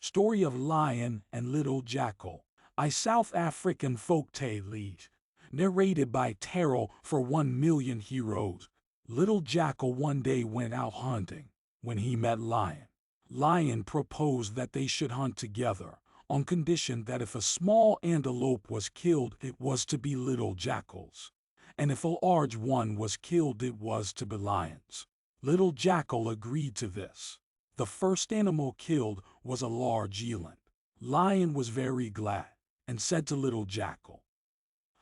Story of Lion and Little Jackal, a South African folktale, narrated by Tarot for 1,000,000 heroes. Little Jackal one day went out hunting. When he met Lion, Lion proposed that they should hunt together, on condition that if a small antelope was killed, it was to be Little Jackal's, and if a large one was killed, it was to be Lion's. Little Jackal agreed to this. The first animal killed was a large eland. Lion was very glad, and said to Little Jackal,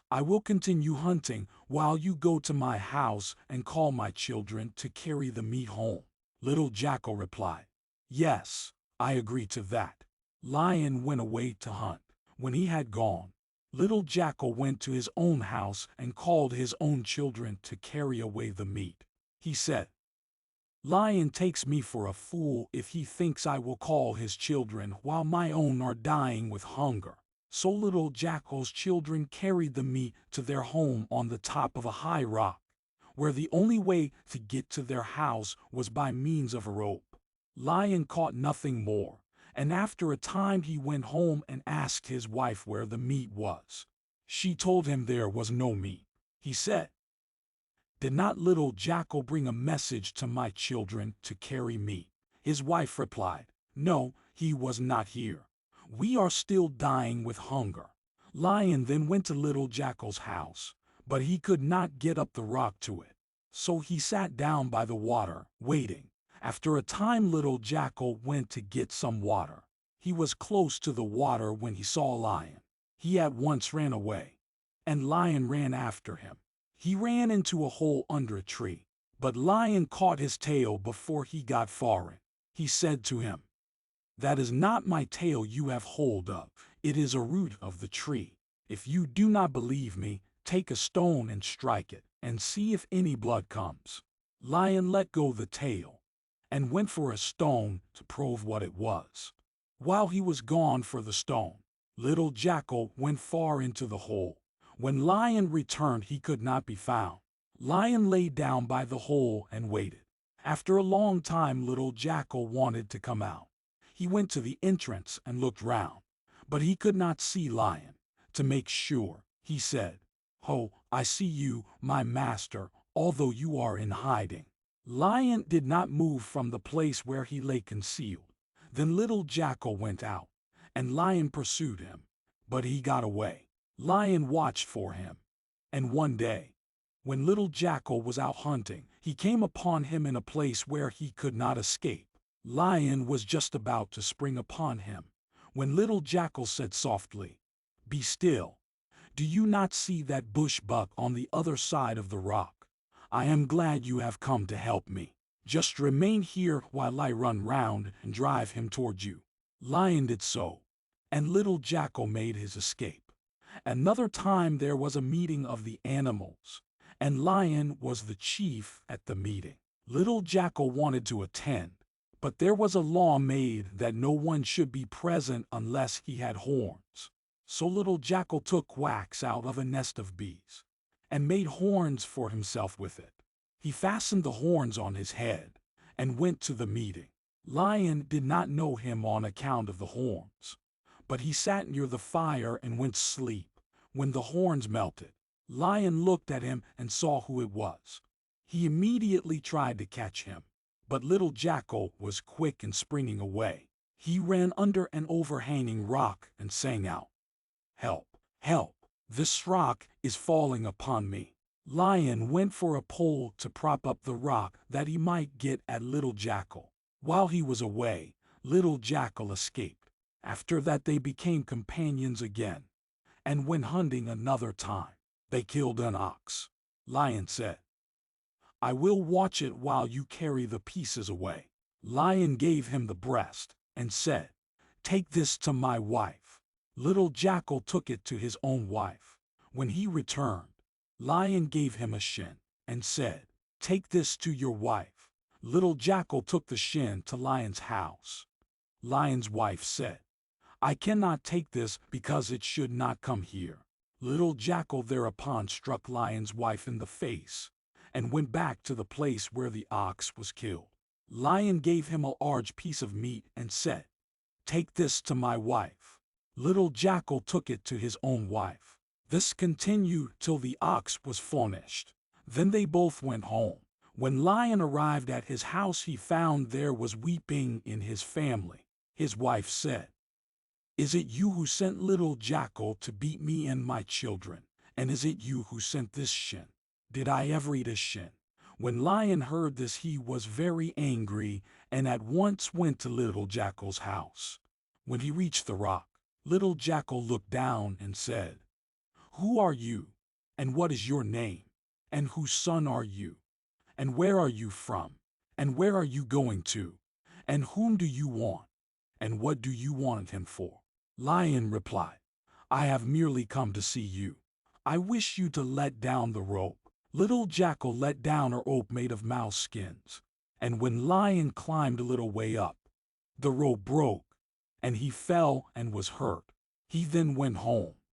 "I will continue hunting while you go to my house and call my children to carry the meat home." Little Jackal replied, "Yes, I agree to that." Lion went away to hunt. When he had gone, Little Jackal went to his own house and called his own children to carry away the meat. He said, "Lion takes me for a fool if he thinks I will call his children while my own are dying with hunger." So Little Jackal's children carried the meat to their home on the top of a high rock, where the only way to get to their house was by means of a rope. Lion caught nothing more, and after a time he went home and asked his wife where the meat was. She told him there was no meat. He said, "Did not Little Jackal bring a message to my children to carry meat?" His wife replied, "No, he was not here. We are still dying with hunger." Lion then went to Little Jackal's house, but he could not get up the rock to it. So he sat down by the water, waiting. After a time Little Jackal went to get some water. He was close to the water when he saw Lion. He at once ran away, and Lion ran after him. He ran into a hole under a tree, but Lion caught his tail before he got far in. He said to him, "That is not my tail you have hold of, it is a root of the tree. If you do not believe me, take a stone and strike it, and see if any blood comes." Lion let go the tail, and went for a stone to prove what it was. While he was gone for the stone, Little Jackal went far into the hole. When Lion returned, he could not be found. Lion lay down by the hole and waited. After a long time Little Jackal wanted to come out. He went to the entrance and looked round, but he could not see Lion. To make sure, he said, "Ho, I see you, my master, although you are in hiding." Lion did not move from the place where he lay concealed. Then Little Jackal went out, and Lion pursued him, but he got away. Lion watched for him, and one day, when Little Jackal was out hunting, he came upon him in a place where he could not escape. Lion was just about to spring upon him, when Little Jackal said softly, "Be still. Do you not see that bush buck on the other side of the rock? I am glad you have come to help me. Just remain here while I run round and drive him toward you." Lion did so, and Little Jackal made his escape. Another time there was a meeting of the animals, and Lion was the chief at the meeting. Little Jackal wanted to attend, but there was a law made that no one should be present unless he had horns. So Little Jackal took wax out of a nest of bees, and made horns for himself with it. He fastened the horns on his head, and went to the meeting. Lion did not know him on account of the horns, but he sat near the fire and went to sleep. When the horns melted, Lion looked at him and saw who it was. He immediately tried to catch him, but Little Jackal was quick in springing away. He ran under an overhanging rock and sang out, "Help! Help! This rock is falling upon me." Lion went for a pole to prop up the rock that he might get at Little Jackal. While he was away, Little Jackal escaped. After that they became companions again, and went hunting another time. They killed an ox. Lion said, "I will watch it while you carry the pieces away." Lion gave him the breast, and said, "Take this to my wife." Little Jackal took it to his own wife. When he returned, Lion gave him a shin, and said, "Take this to your wife." Little Jackal took the shin to Lion's house. Lion's wife said, "I cannot take this because it should not come here." Little Jackal thereupon struck Lion's wife in the face, and went back to the place where the ox was killed. Lion gave him a large piece of meat and said, Take this to my wife." Little Jackal took it to his own wife. This continued till the ox was furnished. Then they both went home. When Lion arrived at his house, he found there was weeping in his family. His wife said, "Is it you who sent Little Jackal to beat me and my children? And is it you who sent this shin? Did I ever eat a shin?" When Lion heard this, he was very angry and at once went to Little Jackal's house. When he reached the rock, Little Jackal looked down and said, "Who are you? And what is your name? And whose son are you? And where are you from? And where are you going to? And whom do you want? And what do you want him for?" Lion replied, "I have merely come to see you. I wish you to let down the rope." Little Jackal let down a rope made of mouse skins, and when Lion climbed a little way up, the rope broke, and he fell and was hurt. He then went home.